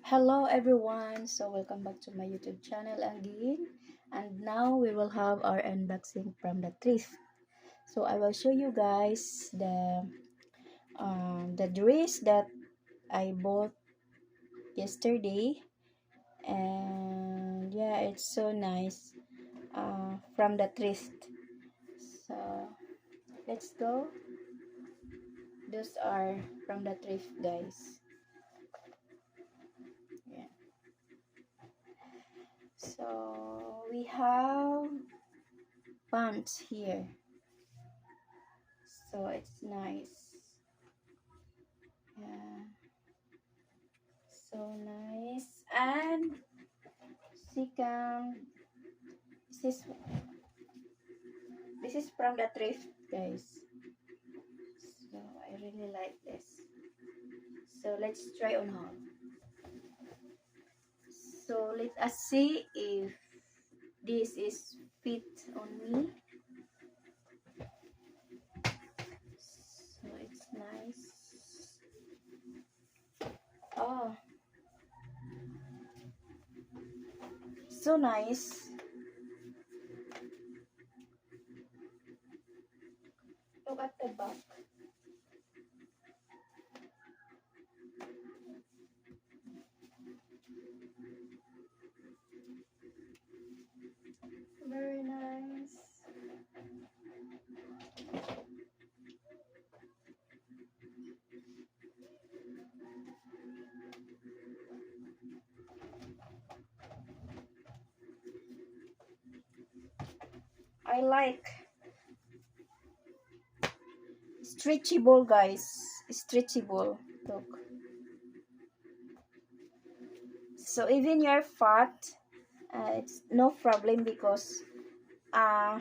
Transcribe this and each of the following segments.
Hello everyone, so welcome back to my YouTube channel again, and now we will have our unboxing from the thrift. So I will show you guys the dress that I bought yesterday, and yeah, it's so nice from the thrift. So let's go. Those are from the thrift, guys. Yeah. So we have pants here. So it's nice. Yeah, so nice. And second, this is this is from the thrift, guys. So I really like this. So let's try on haul. So let us see if this is fit on me. So it's nice. Oh, so nice. Look at the back. Very nice. I like stretchable, guys. Stretchable. Look. So even you're fat, it's no problem because uh,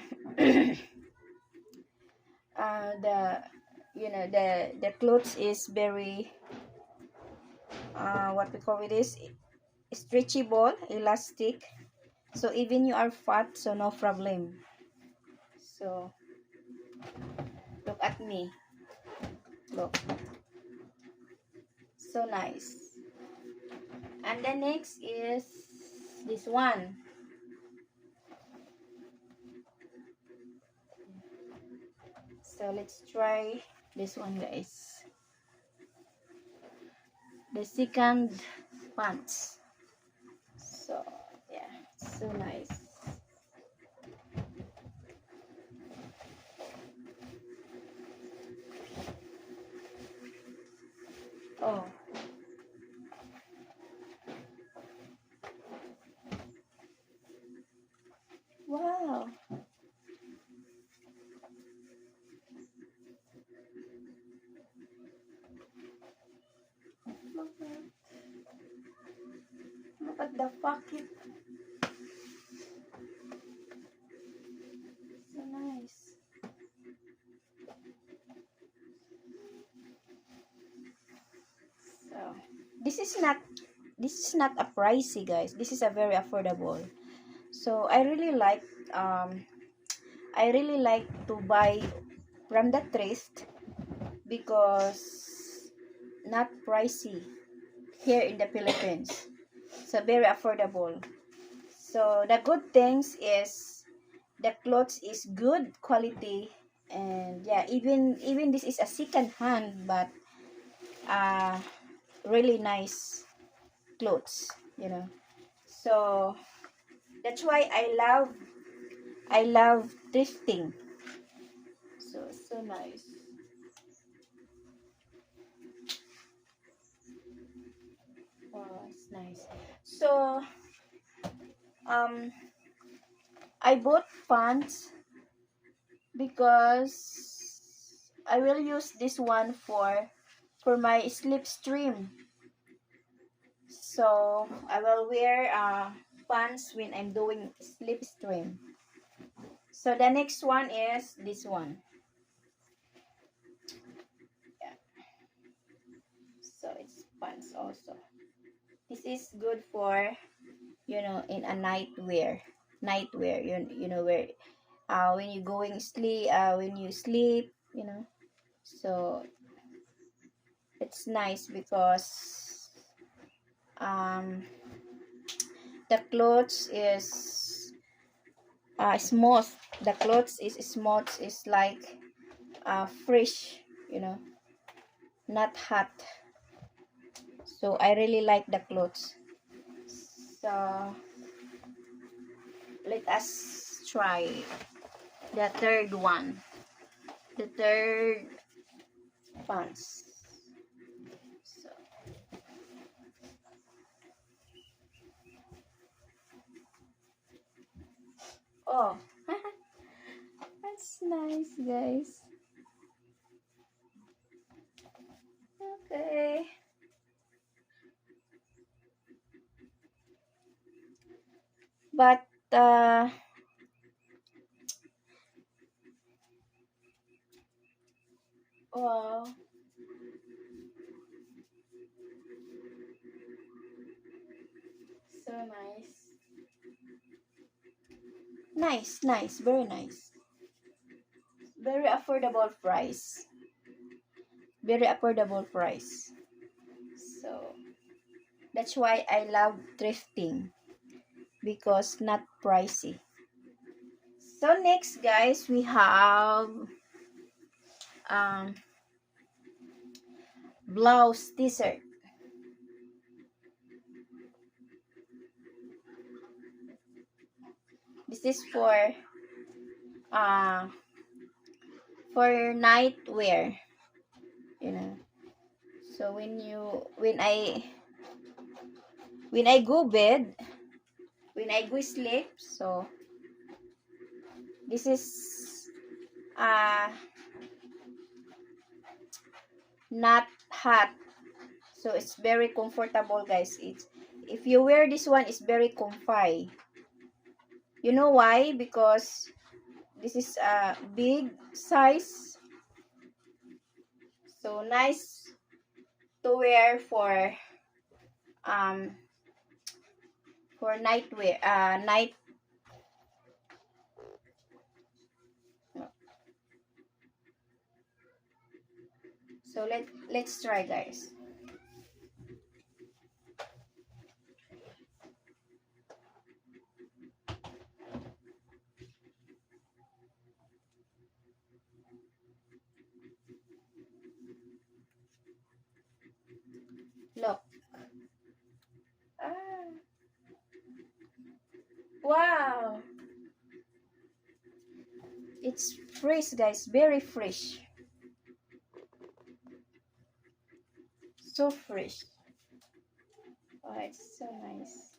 the the clothes is very what we call it is stretchable, elastic. So even you are fat, so no problem. So look at me, look, so nice. And the next is this one. So let's try this one, guys. The second pants. So yeah, so nice. Oh, wow. Look at the pocket. So nice. So this is not a pricey, guys. This is a very affordable. So um I really like to buy from the thrift because not pricey here in the Philippines. So very affordable. So the good things is the clothes is good quality, and yeah, even this is a second hand, but uh really nice clothes, so that's why I love thrifting. So nice. Wow, it's nice. So um I bought pants because I will use this one for my slipstream. So I will wear pants when I'm doing slipstream. So the next one is this one. Yeah. So it's pants also. This is good for in a nightwear. Where when you going sleep, when you sleep, So it's nice because um the clothes is smooth. The clothes is smooth, is like fresh, you know, not hot. So I really like the clothes. So let us try the third one. The third pants. So, oh, that's nice, guys. Okay. But wow, so nice. Nice, nice, very nice. Very affordable price. Very affordable price. So that's why I love thrifting, because not pricey. So next, guys, we have um blouse t-shirt. This is uh for night wear, you know. So when I go bed, when I go sleep, so this is uh not hot. So it's very comfortable, guys. It's, if you wear this one, it's very comfy. You know why? Because this is a big size, so nice to wear um for night wear, night. So let's try, guys. Look. Ah, wow. It's fresh, guys. Very fresh. So fresh. Oh, it's so nice.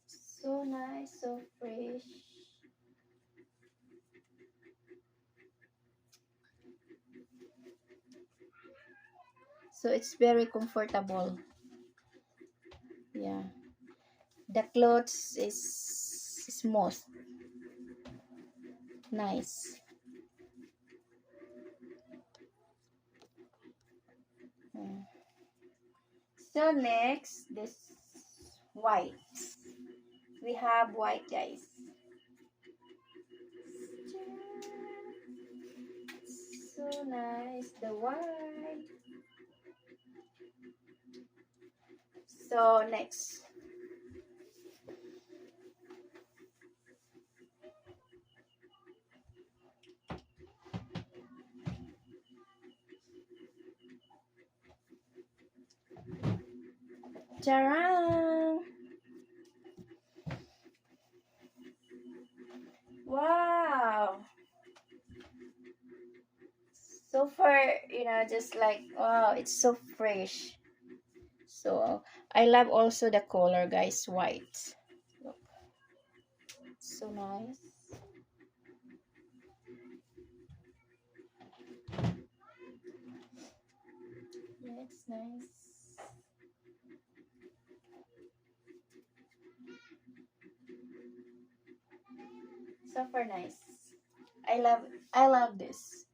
So nice, so fresh. So it's very comfortable. Yeah. The clothes is smooth. Nice. Yeah. So next, this white. We have white, guys. So nice, the white. So next, Charan. Wow. So far, just like, wow, it's so fresh. So I love also the color, guys, white. Look, so nice. Yeah, it's nice. Super nice. I love this.